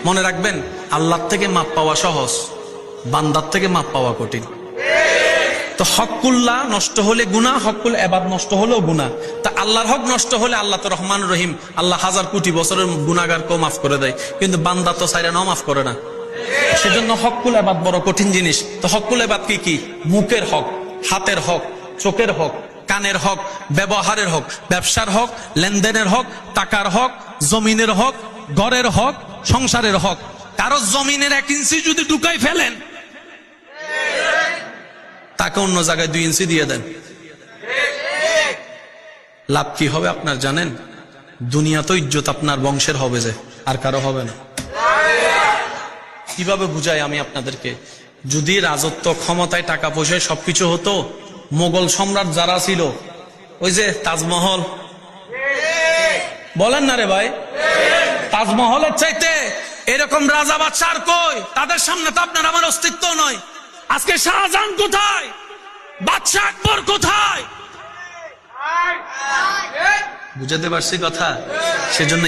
মনে রাখবেন, আল্লাহর থেকে মাপ পাওয়া সহজ, বান্দার থেকে মাপ পাওয়া কঠিন। তো হকুল্লাহ নষ্ট হলে গুনাহ, হকুল এবাদ নষ্ট হলেও গুনাহ। তা আল্লাহর হক নষ্ট হলে আল্লাহ তো রহমান রহিম, আল্লাহ হাজার কোটি বছরের গুনাহগারকেও মাফ করে দেয়, কিন্তু বান্দা তো চাইরা নাও মাফ করে না। সেজন্য হকুল এবাদ বড় কঠিন জিনিস। তো হকুল এবাদ কি কি? মুখের হক, হাতের হক, চোখের হক, কানের হক, ব্যবহারের হক, ব্যবসার হক, লেনদেনের হক, টাকার হক, জমিনের হক, ঘরের হক, সংসারের হক। কারো জমিনের 1 ইঞ্চি যদি ঢুকাই ফেলেন, তাকে অন্য জায়গায় 2 ইঞ্চি দিয়ে দেন, লাভ কি হবে আপনার জানেন? দুনিয়া তো ইজ্জত আপনার বংশের হবে, যে আর কারো হবে না। কিভাবে বুঝাই আমি আপনাদেরকে? যদি রাজত্ব, ক্ষমতায়, টাকা পয়সায় সবকিছু হতো, মোগল সম্রাট যারা ছিল, ওই যে তাজমহল, বলেন না রে ভাই, তাজমহলের চাইতে এরকম রাজা বাদশাহ আর কই? তাদের সামনে তো আপনার আমার অস্তিত্ব নয়। আজকে শাহজাহান কোথায়? বাদশাহ আকবর কোথায়? বুঝাতে পারছি কথা? সেজন্য